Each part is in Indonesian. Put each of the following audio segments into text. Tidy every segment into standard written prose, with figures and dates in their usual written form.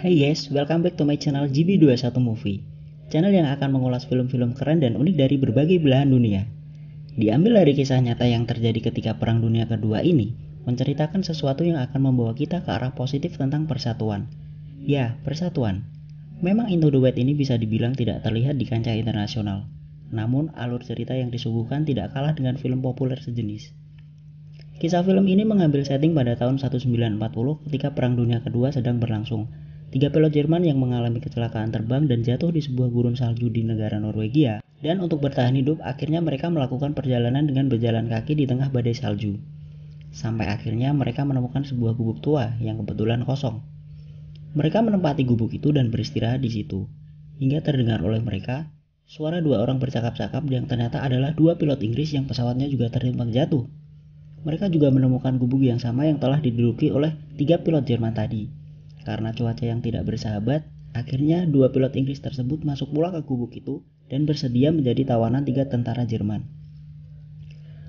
Hai guys, welcome back to my channel GB21 Movie, channel yang akan mengulas film-film keren dan unik dari berbagai belahan dunia. Diambil dari kisah nyata yang terjadi ketika Perang Dunia Kedua ini, menceritakan sesuatu yang akan membawa kita ke arah positif tentang persatuan. Ya, persatuan. Memang Into the Wild ini bisa dibilang tidak terlihat di kancah internasional, namun alur cerita yang disuguhkan tidak kalah dengan film populer sejenis. Kisah film ini mengambil setting pada tahun 1940 ketika Perang Dunia Kedua sedang berlangsung. 3 pilot Jerman yang mengalami kecelakaan terbang dan jatuh di sebuah gurun salju di negara Norwegia. Dan untuk bertahan hidup, akhirnya mereka melakukan perjalanan dengan berjalan kaki di tengah badai salju. Sampai akhirnya mereka menemukan sebuah gubuk tua yang kebetulan kosong. Mereka menempati gubuk itu dan beristirahat di situ. Hingga terdengar oleh mereka suara dua orang bercakap-cakap yang ternyata adalah dua pilot Inggris yang pesawatnya juga tertembak jatuh. Mereka juga menemukan gubuk yang sama yang telah diduduki oleh 3 pilot Jerman tadi. Karena cuaca yang tidak bersahabat, akhirnya 2 pilot Inggris tersebut masuk pula ke gubuk itu dan bersedia menjadi tawanan 3 tentara Jerman.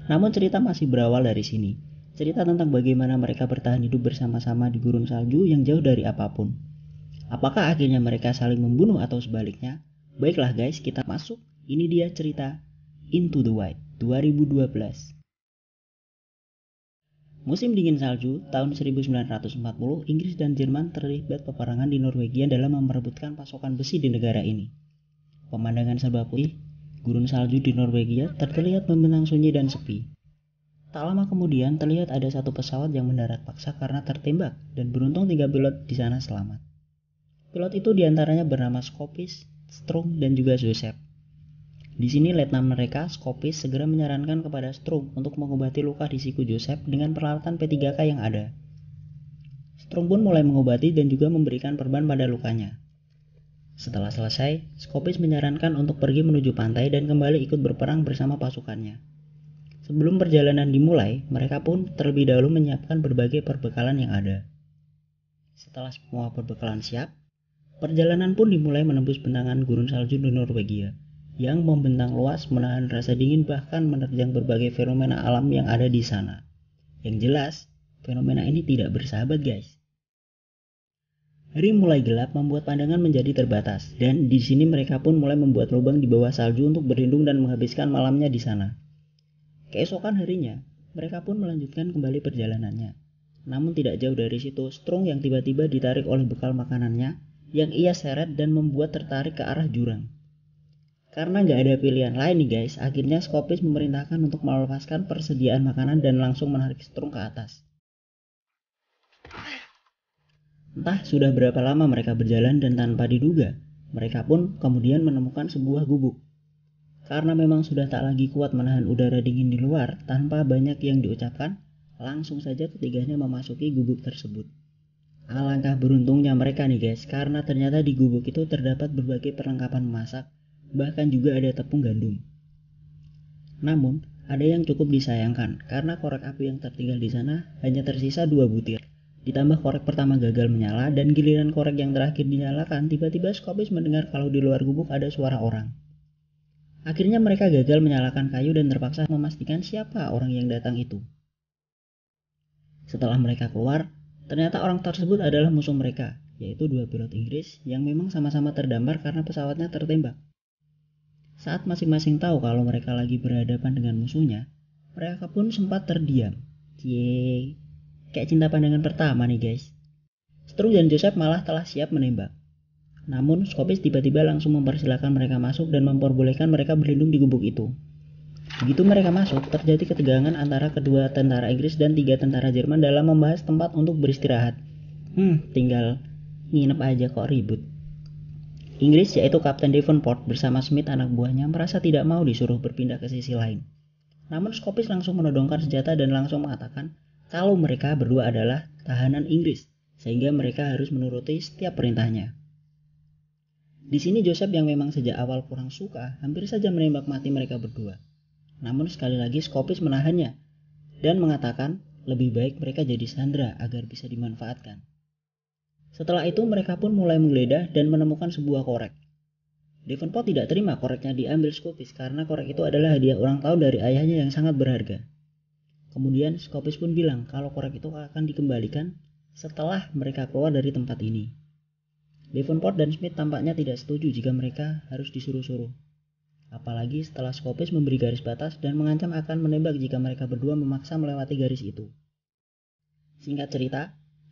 Namun cerita masih berawal dari sini. Cerita tentang bagaimana mereka bertahan hidup bersama-sama di gurun salju yang jauh dari apapun. Apakah akhirnya mereka saling membunuh atau sebaliknya? Baiklah guys, kita masuk. Ini dia cerita Into the Wild 2012. Musim dingin salju tahun 1940, Inggris dan Jerman terlibat peperangan di Norwegia dalam memperebutkan pasokan besi di negara ini. Pemandangan serba putih, gurun salju di Norwegia terlihat membentang sunyi dan sepi. Tak lama kemudian terlihat ada satu pesawat yang mendarat paksa karena tertembak dan beruntung 3 pilot di sana selamat. Pilot itu diantaranya bernama Skopis, Strung, dan juga Joseph. Di sini letnan mereka, Skopis, segera menyarankan kepada Strung untuk mengobati luka di siku Joseph dengan peralatan P3K yang ada. Strung pun mulai mengobati dan juga memberikan perban pada lukanya. Setelah selesai, Skopis menyarankan untuk pergi menuju pantai dan kembali ikut berperang bersama pasukannya. Sebelum perjalanan dimulai, mereka pun terlebih dahulu menyiapkan berbagai perbekalan yang ada. Setelah semua perbekalan siap, perjalanan pun dimulai menembus bentangan gurun salju di Norwegia yang membentang luas, menahan rasa dingin, bahkan menerjang berbagai fenomena alam yang ada di sana. Yang jelas, fenomena ini tidak bersahabat guys. Hari mulai gelap membuat pandangan menjadi terbatas, dan di sini mereka pun mulai membuat lubang di bawah salju untuk berlindung dan menghabiskan malamnya di sana. Keesokan harinya, mereka pun melanjutkan kembali perjalanannya. Namun tidak jauh dari situ, Strung yang tiba-tiba ditarik oleh bekal makanannya, yang ia seret dan membuat tertarik ke arah jurang. Karena nggak ada pilihan lain nih guys, akhirnya Skopis memerintahkan untuk melepaskan persediaan makanan dan langsung menarik Strung ke atas. Entah sudah berapa lama mereka berjalan dan tanpa diduga, mereka pun kemudian menemukan sebuah gubuk. Karena memang sudah tak lagi kuat menahan udara dingin di luar, tanpa banyak yang diucapkan, langsung saja ketiganya memasuki gubuk tersebut. Alangkah beruntungnya mereka nih guys, karena ternyata di gubuk itu terdapat berbagai perlengkapan memasak, bahkan juga ada tepung gandum. Namun, ada yang cukup disayangkan karena korek api yang tertinggal di sana hanya tersisa 2 butir. Ditambah korek pertama gagal menyala dan giliran korek yang terakhir dinyalakan, tiba-tiba Skopis mendengar kalau di luar gubuk ada suara orang. Akhirnya mereka gagal menyalakan kayu dan terpaksa memastikan siapa orang yang datang itu. Setelah mereka keluar, ternyata orang tersebut adalah musuh mereka, yaitu 2 pilot Inggris yang memang sama-sama terdampar karena pesawatnya tertembak. Saat masing-masing tahu kalau mereka lagi berhadapan dengan musuhnya, mereka pun sempat terdiam. Yeay, kayak cinta pandangan pertama nih guys. Strung dan Joseph malah telah siap menembak. Namun Skopis tiba-tiba langsung mempersilahkan mereka masuk dan memperbolehkan mereka berlindung di gubuk itu. Begitu mereka masuk, terjadi ketegangan antara kedua tentara Inggris dan 3 tentara Jerman dalam membahas tempat untuk beristirahat. Tinggal nginep aja kok ribut. Inggris yaitu Kapten Davenport bersama Smith anak buahnya merasa tidak mau disuruh berpindah ke sisi lain. Namun Skopis langsung menodongkan senjata dan langsung mengatakan kalau mereka berdua adalah tahanan Inggris, sehingga mereka harus menuruti setiap perintahnya. Di sini Joseph yang memang sejak awal kurang suka hampir saja menembak mati mereka berdua. Namun sekali lagi Skopis menahannya dan mengatakan lebih baik mereka jadi sandera agar bisa dimanfaatkan. Setelah itu mereka pun mulai menggeledah dan menemukan sebuah korek. Davenport tidak terima koreknya diambil Skopis karena korek itu adalah hadiah ulang tahun dari ayahnya yang sangat berharga. Kemudian Skopis pun bilang kalau korek itu akan dikembalikan setelah mereka keluar dari tempat ini. Davenport dan Smith tampaknya tidak setuju jika mereka harus disuruh-suruh. Apalagi setelah Scopis memberi garis batas dan mengancam akan menembak jika mereka berdua memaksa melewati garis itu. Singkat cerita,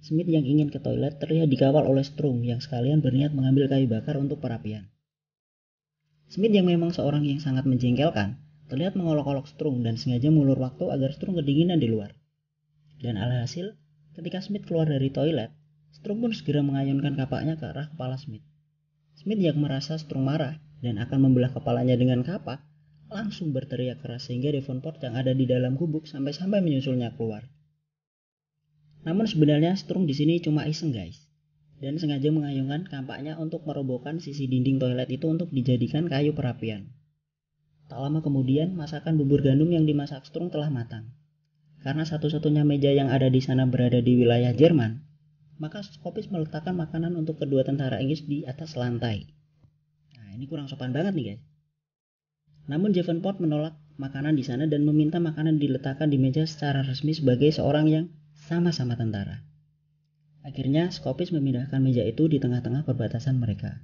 Smith yang ingin ke toilet terlihat dikawal oleh Strung yang sekalian berniat mengambil kayu bakar untuk perapian. Smith yang memang seorang yang sangat menjengkelkan, terlihat mengolok-olok Strung dan sengaja mengulur waktu agar Strung kedinginan di luar. Dan alhasil, ketika Smith keluar dari toilet, Strung pun segera mengayunkan kapaknya ke arah kepala Smith. Smith yang merasa Strung marah dan akan membelah kepalanya dengan kapak, langsung berteriak keras sehingga Davenport yang ada di dalam gubuk sampai-sampai menyusulnya keluar. Namun sebenarnya Strung di sini cuma iseng guys, dan sengaja mengayunkan kapaknya untuk merobohkan sisi dinding toilet itu untuk dijadikan kayu perapian. Tak lama kemudian, masakan bubur gandum yang dimasak Strung telah matang. Karena satu-satunya meja yang ada di sana berada di wilayah Jerman, maka Scopis meletakkan makanan untuk kedua tentara Inggris di atas lantai. Nah, ini kurang sopan banget nih guys. Namun Davenport menolak makanan di sana dan meminta makanan diletakkan di meja secara resmi sebagai seorang yang sama-sama tentara. Akhirnya Scopis memindahkan meja itu di tengah-tengah perbatasan mereka.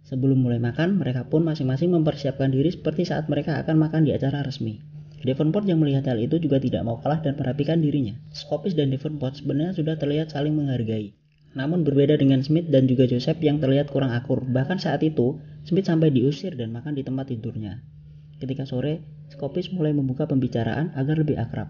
Sebelum mulai makan, mereka pun masing-masing mempersiapkan diri seperti saat mereka akan makan di acara resmi. Davenport yang melihat hal itu juga tidak mau kalah dan merapikan dirinya. Scopis dan Davenport sebenarnya sudah terlihat saling menghargai. Namun berbeda dengan Smith dan juga Joseph yang terlihat kurang akur. Bahkan saat itu, Smith sampai diusir dan makan di tempat tidurnya. Ketika sore, Scopis mulai membuka pembicaraan agar lebih akrab.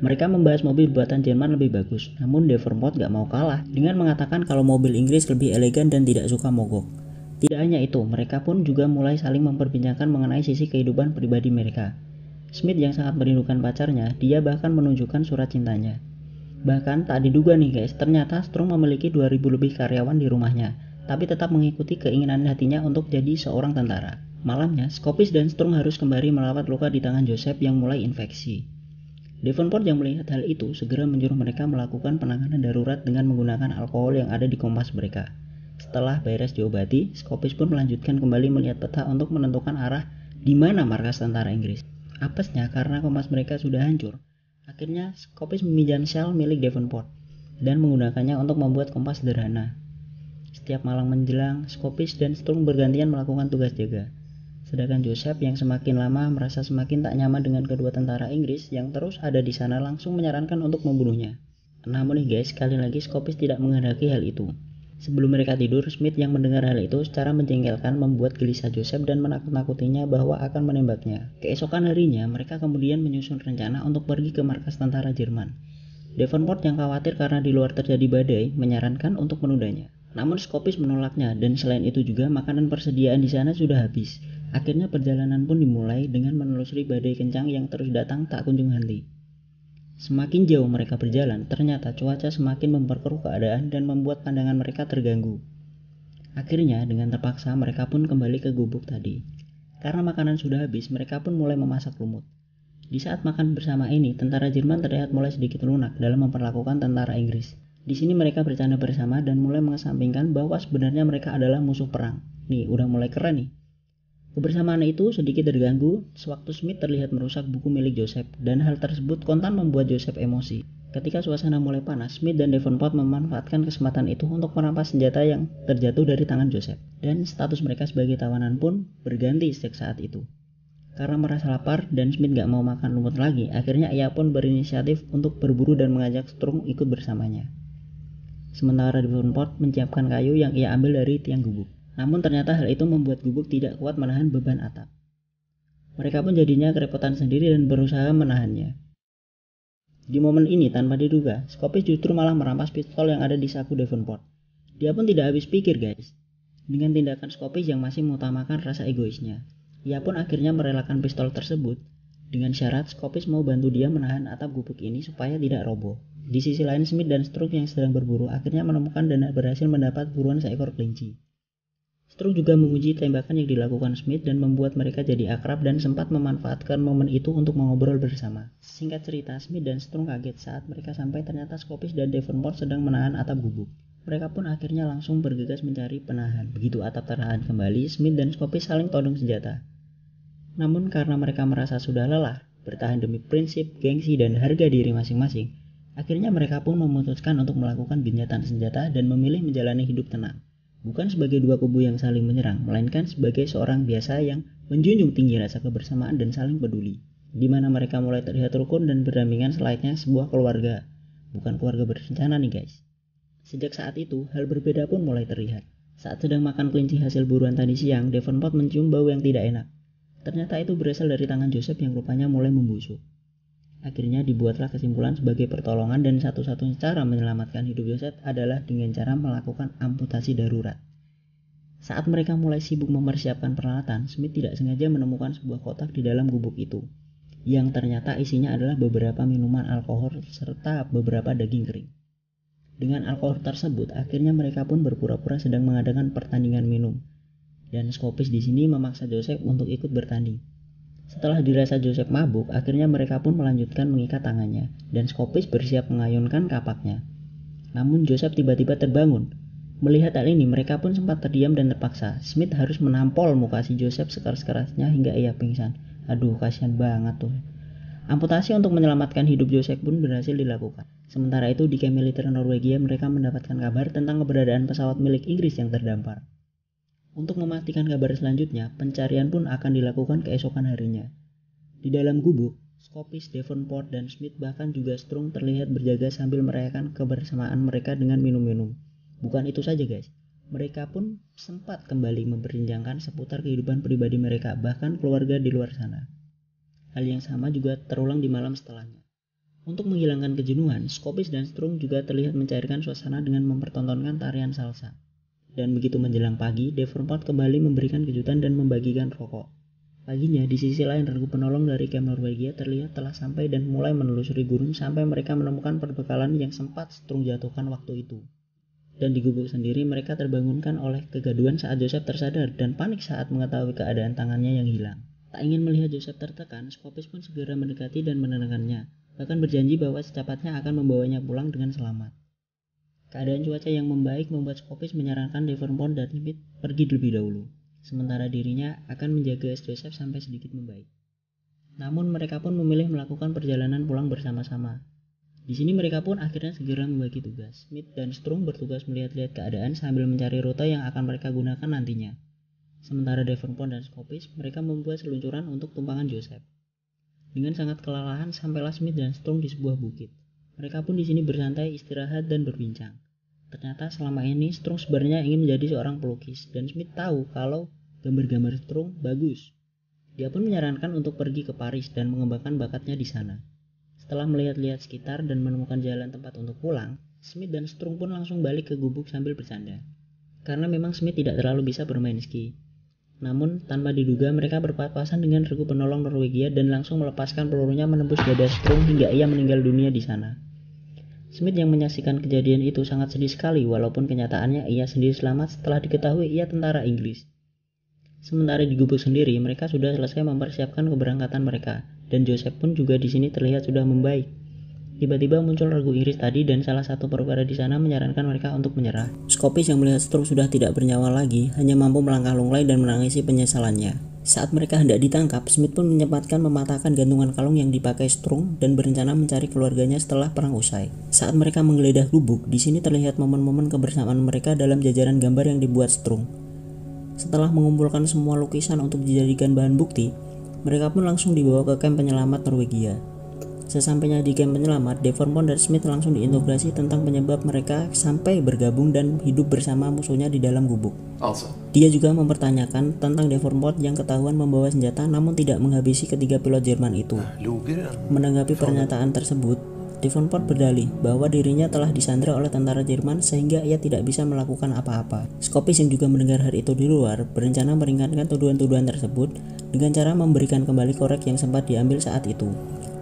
Mereka membahas mobil buatan Jerman lebih bagus, namun Davenport gak mau kalah dengan mengatakan kalau mobil Inggris lebih elegan dan tidak suka mogok. Tidak hanya itu, mereka pun juga mulai saling memperbincangkan mengenai sisi kehidupan pribadi mereka. Smith yang sangat merindukan pacarnya, dia bahkan menunjukkan surat cintanya. Bahkan tak diduga nih guys, ternyata Strung memiliki 2000 lebih karyawan di rumahnya, tapi tetap mengikuti keinginan hatinya untuk jadi seorang tentara. Malamnya, Scopis dan Strung harus kembali merawat luka di tangan Joseph yang mulai infeksi. Davenport yang melihat hal itu segera menyuruh mereka melakukan penanganan darurat dengan menggunakan alkohol yang ada di kompas mereka. Setelah beres diobati, Scopis pun melanjutkan kembali melihat peta untuk menentukan arah di mana markas tentara Inggris. Apesnya karena kompas mereka sudah hancur, akhirnya Scopis meminjam shell milik Davenport dan menggunakannya untuk membuat kompas sederhana. Setiap malam menjelang, Scopis dan Strung bergantian melakukan tugas jaga. Sedangkan Joseph yang semakin lama merasa semakin tak nyaman dengan kedua tentara Inggris yang terus ada di sana langsung menyarankan untuk membunuhnya. Namun nih guys, sekali lagi Scopis tidak menghendaki hal itu. Sebelum mereka tidur, Smith yang mendengar hal itu secara menjengkelkan membuat gelisah Joseph dan menakut-nakutinya bahwa akan menembaknya. Keesokan harinya, mereka kemudian menyusun rencana untuk pergi ke markas tentara Jerman. Davenport yang khawatir karena di luar terjadi badai, menyarankan untuk menundanya. Namun Scopis menolaknya dan selain itu juga makanan persediaan di sana sudah habis. Akhirnya perjalanan pun dimulai dengan menelusuri badai kencang yang terus datang tak kunjung henti. Semakin jauh mereka berjalan, ternyata cuaca semakin memperkeruh keadaan dan membuat pandangan mereka terganggu. Akhirnya, dengan terpaksa mereka pun kembali ke gubuk tadi. Karena makanan sudah habis, mereka pun mulai memasak lumut. Di saat makan bersama ini, tentara Jerman terlihat mulai sedikit lunak dalam memperlakukan tentara Inggris. Di sini mereka bercanda bersama dan mulai mengesampingkan bahwa sebenarnya mereka adalah musuh perang. Nih, udah mulai keren nih. Kebersamaan itu sedikit terganggu sewaktu Smith terlihat merusak buku milik Joseph dan hal tersebut kontan membuat Joseph emosi. Ketika suasana mulai panas, Smith dan Davenport memanfaatkan kesempatan itu untuk merampas senjata yang terjatuh dari tangan Joseph. Dan status mereka sebagai tawanan pun berganti sejak saat itu. Karena merasa lapar dan Smith gak mau makan lumut lagi, akhirnya ia pun berinisiatif untuk berburu dan mengajak Strung ikut bersamanya. Sementara Davenport menyiapkan kayu yang ia ambil dari tiang gubuk. Namun ternyata hal itu membuat gubuk tidak kuat menahan beban atap. Mereka pun jadinya kerepotan sendiri dan berusaha menahannya. Di momen ini tanpa diduga, Scopis justru malah merampas pistol yang ada di saku Davenport. Dia pun tidak habis pikir guys. Dengan tindakan Scopis yang masih mengutamakan rasa egoisnya, ia pun akhirnya merelakan pistol tersebut dengan syarat Scopis mau bantu dia menahan atap gubuk ini supaya tidak roboh. Di sisi lain, Smith dan Strung yang sedang berburu akhirnya menemukan dan berhasil mendapat buruan seekor kelinci. Strung juga memuji tembakan yang dilakukan Smith dan membuat mereka jadi akrab dan sempat memanfaatkan momen itu untuk mengobrol bersama. Singkat cerita, Smith dan Strung kaget saat mereka sampai ternyata Scopis dan Davenport sedang menahan atap gubuk. Mereka pun akhirnya langsung bergegas mencari penahan. Begitu atap tertahan kembali, Smith dan Scopis saling todong senjata. Namun karena mereka merasa sudah lelah, bertahan demi prinsip, gengsi, dan harga diri masing-masing, akhirnya mereka pun memutuskan untuk melakukan gencatan senjata dan memilih menjalani hidup tenang. bukan sebagai dua kubu yang saling menyerang, melainkan sebagai seorang biasa yang menjunjung tinggi rasa kebersamaan dan saling peduli, di mana mereka mulai terlihat rukun dan berdampingan selayaknya sebuah keluarga, bukan keluarga berencana nih guys. Sejak saat itu, hal berbeda pun mulai terlihat. Saat sedang makan kelinci hasil buruan tadi siang, Davenport mencium bau yang tidak enak. Ternyata itu berasal dari tangan Joseph yang rupanya mulai membusuk. Akhirnya dibuatlah kesimpulan sebagai pertolongan dan satu-satunya cara menyelamatkan hidup Joseph adalah dengan cara melakukan amputasi darurat. Saat mereka mulai sibuk mempersiapkan peralatan, Smith tidak sengaja menemukan sebuah kotak di dalam gubuk itu, yang ternyata isinya adalah beberapa minuman alkohol serta beberapa daging kering. Dengan alkohol tersebut, akhirnya mereka pun berpura-pura sedang mengadakan pertandingan minum, dan Scopis di sini memaksa Joseph untuk ikut bertanding. Setelah dirasa Joseph mabuk, akhirnya mereka pun melanjutkan mengikat tangannya, dan Scopis bersiap mengayunkan kapaknya. Namun Joseph tiba-tiba terbangun. Melihat hal ini, mereka pun sempat terdiam dan terpaksa. Smith harus menampol muka si Joseph sekeras-kerasnya hingga ia pingsan. Aduh, kasihan banget tuh. Amputasi untuk menyelamatkan hidup Joseph pun berhasil dilakukan. Sementara itu di camp militer Norwegia mereka mendapatkan kabar tentang keberadaan pesawat milik Inggris yang terdampar. Untuk memastikan kabar selanjutnya, pencarian pun akan dilakukan keesokan harinya. Di dalam gubuk, Scopis, Davenport, dan Smith bahkan juga Strong terlihat berjaga sambil merayakan kebersamaan mereka dengan minum-minum. Bukan itu saja guys, mereka pun sempat kembali memperbincangkan seputar kehidupan pribadi mereka, bahkan keluarga di luar sana. Hal yang sama juga terulang di malam setelahnya. Untuk menghilangkan kejenuhan, Scopis dan Strong juga terlihat mencairkan suasana dengan mempertontonkan tarian salsa. Dan begitu menjelang pagi, Davenport kembali memberikan kejutan dan membagikan rokok. Paginya, di sisi lain regu penolong dari camp Norwegia terlihat telah sampai dan mulai menelusuri gurun sampai mereka menemukan perbekalan yang sempat Strong jatuhkan waktu itu. Dan di gubuk sendiri mereka terbangunkan oleh kegaduhan saat Joseph tersadar dan panik saat mengetahui keadaan tangannya yang hilang. Tak ingin melihat Joseph tertekan, Scopis pun segera mendekati dan menenangkannya, bahkan berjanji bahwa secepatnya akan membawanya pulang dengan selamat. Keadaan cuaca yang membaik membuat Scopis menyarankan Davenport dan Smith pergi lebih dahulu, sementara dirinya akan menjaga Joseph sampai sedikit membaik. Namun mereka pun memilih melakukan perjalanan pulang bersama-sama. Di sini mereka pun akhirnya segera membagi tugas. Smith dan Strong bertugas melihat-lihat keadaan sambil mencari rute yang akan mereka gunakan nantinya. Sementara Davenport dan Scopis mereka membuat seluncuran untuk tumpangan Joseph. Dengan sangat kelelahan sampailah Smith dan Strong di sebuah bukit. Mereka pun di sini bersantai, istirahat, dan berbincang. Ternyata selama ini Strong sebenarnya ingin menjadi seorang pelukis, dan Smith tahu kalau gambar-gambar Strong bagus. Dia pun menyarankan untuk pergi ke Paris dan mengembangkan bakatnya di sana. Setelah melihat-lihat sekitar dan menemukan jalan tempat untuk pulang, Smith dan Strong pun langsung balik ke gubuk sambil bercanda. Karena memang Smith tidak terlalu bisa bermain ski. Namun, tanpa diduga mereka berpapasan dengan regu penolong Norwegia dan langsung melepaskan pelurunya menembus dada Strong hingga ia meninggal dunia di sana. Smith yang menyaksikan kejadian itu sangat sedih sekali walaupun kenyataannya ia sendiri selamat setelah diketahui ia tentara Inggris. Sementara di gubuk sendiri mereka sudah selesai mempersiapkan keberangkatan mereka dan Joseph pun juga di sini terlihat sudah membaik. Tiba-tiba muncul regu Inggris tadi dan salah satu perwira di sana menyarankan mereka untuk menyerah. Scopis yang melihat Strong sudah tidak bernyawa lagi hanya mampu melangkah lunglai dan menangisi penyesalannya. Saat mereka hendak ditangkap, Smith pun menyempatkan mematahkan gantungan kalung yang dipakai Strong dan berencana mencari keluarganya setelah perang usai. Saat mereka menggeledah gubuk, di sini terlihat momen-momen kebersamaan mereka dalam jajaran gambar yang dibuat Strong. Setelah mengumpulkan semua lukisan untuk dijadikan bahan bukti, mereka pun langsung dibawa ke kamp penyelamat Norwegia. Sesampainya di kamp penyelamat, Davenport dan Smith langsung diinterogasi tentang penyebab mereka sampai bergabung dan hidup bersama musuhnya di dalam gubuk. Dia juga mempertanyakan tentang Davenport yang ketahuan membawa senjata namun tidak menghabisi ketiga pilot Jerman itu. Menanggapi pernyataan tersebut, Davenport berdalih bahwa dirinya telah disandra oleh tentara Jerman sehingga ia tidak bisa melakukan apa-apa. Scopis yang juga mendengar hal itu di luar berencana meringankan tuduhan-tuduhan tersebut dengan cara memberikan kembali korek yang sempat diambil saat itu,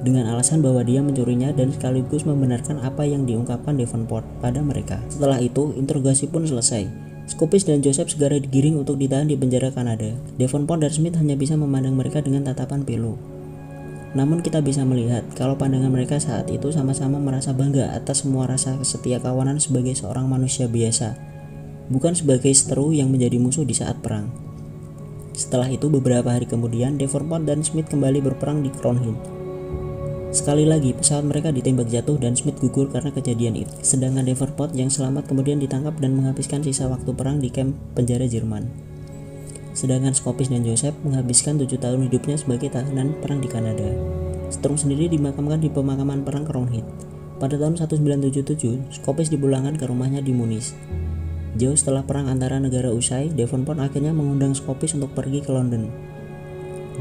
dengan alasan bahwa dia mencurinya dan sekaligus membenarkan apa yang diungkapkan Davenport pada mereka. Setelah itu, interogasi pun selesai. Scopis dan Joseph segera digiring untuk ditahan di penjara Kanada. Davenport dan Smith hanya bisa memandang mereka dengan tatapan pilu. Namun kita bisa melihat kalau pandangan mereka saat itu sama-sama merasa bangga atas semua rasa setia kawanan sebagai seorang manusia biasa, bukan sebagai seteru yang menjadi musuh di saat perang. Setelah itu beberapa hari kemudian, Davenport dan Smith kembali berperang di Crown Hill. Sekali lagi, pesawat mereka ditembak jatuh dan Smith gugur karena kejadian itu. Sedangkan Davenport yang selamat kemudian ditangkap dan menghabiskan sisa waktu perang di kamp penjara Jerman. Sedangkan Scopis dan Joseph menghabiskan 7 tahun hidupnya sebagai tahanan perang di Kanada. Strong sendiri dimakamkan di pemakaman perang Crownhead. Pada tahun 1977, Scopis dipulangkan ke rumahnya di Munich. Jauh setelah perang antara negara usai, Davenport akhirnya mengundang Scopis untuk pergi ke London.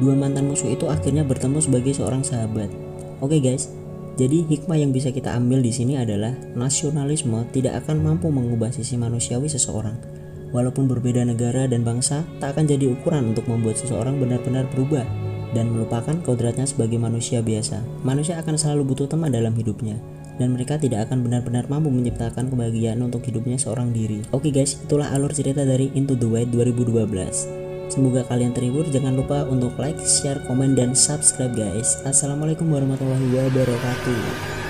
Dua mantan musuh itu akhirnya bertemu sebagai seorang sahabat. Oke guys, jadi hikmah yang bisa kita ambil di sini adalah nasionalisme tidak akan mampu mengubah sisi manusiawi seseorang. Walaupun berbeda negara dan bangsa, tak akan jadi ukuran untuk membuat seseorang benar-benar berubah dan melupakan kodratnya sebagai manusia biasa. Manusia akan selalu butuh teman dalam hidupnya, dan mereka tidak akan benar-benar mampu menciptakan kebahagiaan untuk hidupnya seorang diri. Oke guys, itulah alur cerita dari Into the Wild 2012. Semoga kalian terhibur. Jangan lupa untuk like, share, komen, dan subscribe guys. Assalamualaikum warahmatullahi wabarakatuh.